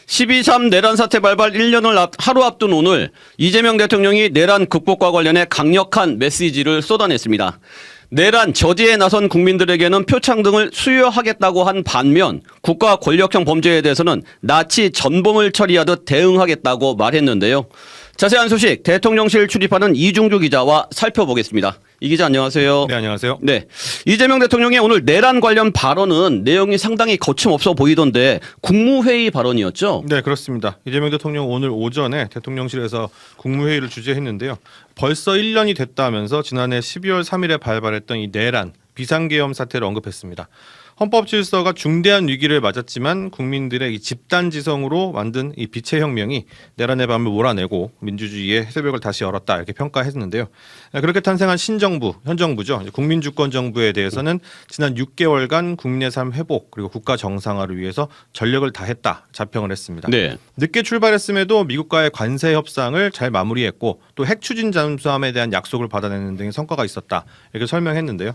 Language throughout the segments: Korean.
12.3 내란 사태 발발 1년을 하루 앞둔 오늘 이재명 대통령이 내란 극복과 관련해 강력한 메시지를 쏟아냈습니다. 내란 저지에 나선 국민들에게는 표창 등을 수여하겠다고 한 반면 국가 권력형 범죄에 대해서는 나치 전범을 처리하듯 대응하겠다고 말했는데요. 자세한 소식 대통령실 출입하는 이중주 기자와 살펴보겠습니다. 이 기자 안녕하세요. 네, 안녕하세요. 네, 이재명 대통령의 오늘 내란 관련 발언은 내용이 상당히 거침없어 보이던데 국무회의 발언이었죠? 네, 그렇습니다. 이재명 대통령 오늘 오전에 대통령실에서 국무회의를 주재했는데요. 벌써 1년이 됐다면서 지난해 12월 3일에 발발했던 이 내란, 비상계엄 사태를 언급했습니다. 헌법 질서가 중대한 위기를 맞았지만 국민들의 이 집단지성으로 만든 이 빛의 혁명이 내란의 밤을 몰아내고 민주주의의 새벽을 다시 열었다 이렇게 평가했는데요. 그렇게 탄생한 신정부, 현 정부죠. 국민주권정부에 대해서는 지난 6개월간 국민의 삶 회복 그리고 국가 정상화를 위해서 전력을 다했다 자평을 했습니다. 네. 늦게 출발했음에도 미국과의 관세 협상을 잘 마무리했고 또 핵 추진 잠수함에 대한 약속을 받아내는 등의 성과가 있었다 이렇게 설명했는데요.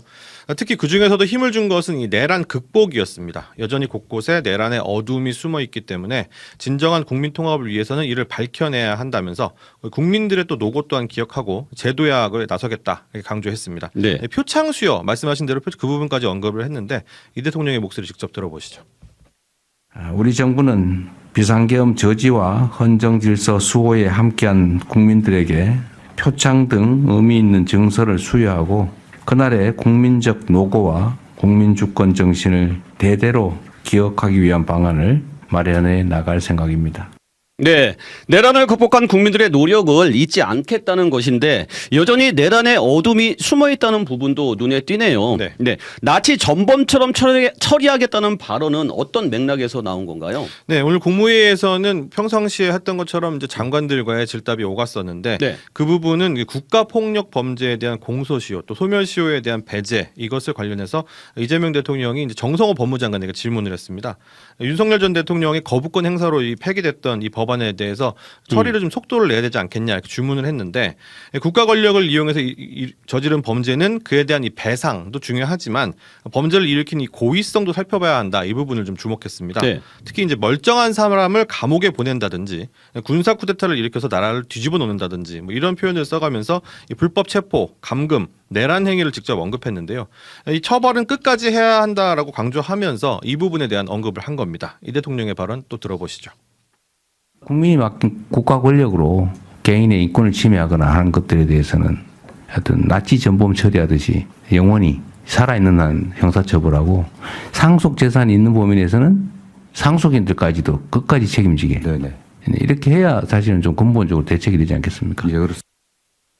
특히 그 중에서도 힘을 준 것은 이 내란 극복이었습니다. 여전히 곳곳에 내란의 어둠이 숨어 있기 때문에 진정한 국민 통합을 위해서는 이를 밝혀내야 한다면서 국민들의 또 노고 또한 기억하고 제도약을 나서겠다 이렇게 강조했습니다. 네. 표창 수여 말씀하신 대로 그 부분까지 언급을 했는데 이 대통령의 목소리 직접 들어보시죠. 우리 정부는 비상계엄 저지와 헌정질서 수호에 함께한 국민들에게 표창 등 의미 있는 증서를 수여하고 그날의 국민적 노고와 국민주권 정신을 대대로 기억하기 위한 방안을 마련해 나갈 생각입니다. 네, 내란을 극복한 국민들의 노력을 잊지 않겠다는 것인데 여전히 내란의 어둠이 숨어있다는 부분도 눈에 띄네요. 네. 나치 전범처럼 처리하겠다는 발언은 어떤 맥락에서 나온 건가요? 네, 오늘 국무회의에서는 평상시에 했던 것처럼 이제 장관들과의 질답이 오갔었는데 네. 그 부분은 국가폭력 범죄에 대한 공소시효 또 소멸시효에 대한 배제 이것을 관련해서 이재명 대통령이 이제 정성호 법무장관에게 질문을 했습니다. 윤석열 전 대통령이 거부권 행사로 폐기됐던 이 법안에 대해서 처리를 좀 속도를 내야 되지 않겠냐 이렇게 주문을 했는데 국가 권력을 이용해서 저지른 범죄는 그에 대한 이 배상도 중요하지만 범죄를 일으킨 이 고의성도 살펴봐야 한다 이 부분을 좀 주목했습니다. 네. 특히 이제 멀쩡한 사람을 감옥에 보낸다든지 군사 쿠데타를 일으켜서 나라를 뒤집어 놓는다든지 뭐 이런 표현을 써가면서 이 불법 체포, 감금 내란 행위를 직접 언급했는데요. 이 처벌은 끝까지 해야 한다라고 강조하면서 이 부분에 대한 언급을 한 겁니다. 이 대통령의 발언 또 들어보시죠. 국민이 맡긴 국가 권력으로 개인의 인권을 침해하거나 하는 것들에 대해서는 하여튼 나치 전범 처리하듯이 영원히 살아있는 한 형사처벌하고 상속 재산이 있는 범인에서는 상속인들까지도 끝까지 책임지게 이렇게 해야 사실은 좀 근본적으로 대책이 되지 않겠습니까?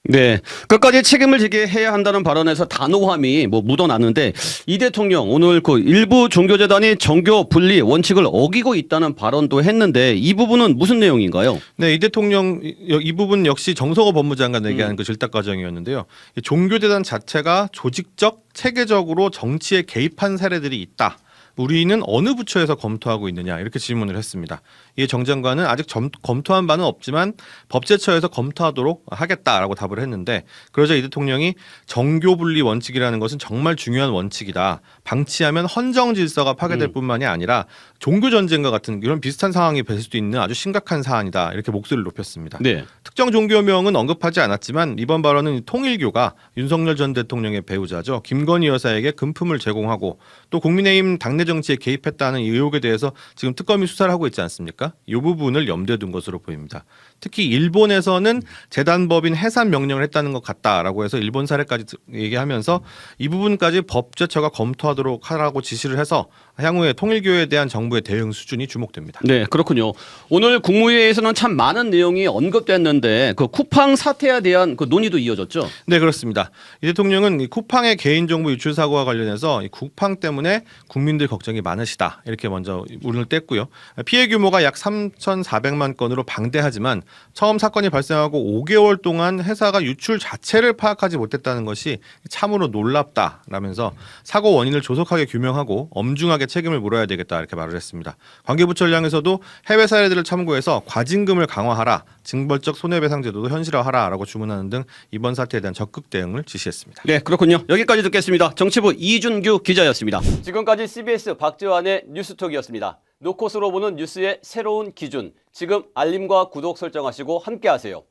네, 끝까지 책임을 지게 해야 한다는 발언에서 단호함이 묻어났는데 이 대통령 오늘 그 일부 종교재단이 정교 분리 원칙을 어기고 있다는 발언도 했는데 이 부분은 무슨 내용인가요? 네, 이 대통령 이 부분 역시 정성호 법무장관에게 한 그 질답 과정이었는데요. 이 종교재단 자체가 조직적, 체계적으로 정치에 개입한 사례들이 있다. 우리는 어느 부처에서 검토하고 있느냐 이렇게 질문을 했습니다. 이에 정 장관은 아직 검토한 바는 없지만 법제처에서 검토하도록 하겠다라고 답을 했는데 그러자 이 대통령이 정교분리 원칙이라는 것은 정말 중요한 원칙이다. 방치하면 헌정 질서가 파괴될 뿐만이 아니라 종교 전쟁과 같은 이런 비슷한 상황이 될 수도 있는 아주 심각한 사안이다. 이렇게 목소리를 높였습니다. 네. 특정 종교명은 언급하지 않았지만 이번 발언은 통일교가 윤석열 전 대통령의 배우자죠. 김건희 여사에게 금품을 제공하고 또 국민의힘 당내 정치에 개입했다는 이 의혹에 대해서 지금 특검이 수사를 하고 있지 않습니까? 이 부분을 염두에 둔 것으로 보입니다. 특히 일본에서는 재단법인 해산 명령을 했다는 것 같다라고 해서 일본 사례까지 얘기하면서 이 부분까지 법제처가 검토하도록 하라고 지시를 해서 향후에 통일교에 대한 정부의 대응 수준이 주목됩니다. 네, 그렇군요. 오늘 국무회의에서는 참 많은 내용이 언급됐는데 그 쿠팡 사태에 대한 그 논의도 이어졌죠. 네, 그렇습니다. 이 대통령은 이 쿠팡의 개인정보 유출 사고와 관련해서 이 쿠팡 때문에 국민들 걱정이 많으시다 이렇게 먼저 운을 뗐고요. 피해 규모가 약 3,400만 건으로 방대하지만 처음 사건이 발생하고 5개월 동안 회사가 유출 자체를 파악하지 못했다는 것이 참으로 놀랍다라면서 사고 원인을 조속하게 규명하고 엄중하게 철저하게 책임을 물어야 되겠다 이렇게 말을 했습니다. 관계부처를 향해서도 해외 사례들을 참고해서 과징금을 강화하라, 징벌적 손해배상 제도도 현실화하라라고 주문하는 등 이번 사태에 대한 적극 대응을 지시했습니다. 네, 그렇군요. 여기까지 듣겠습니다. 정치부 이준규 기자였습니다. 지금까지 CBS 박지환의 뉴스톡이었습니다. 노컷으로 보는 뉴스의 새로운 기준. 지금 알림과 구독 설정하시고 함께하세요.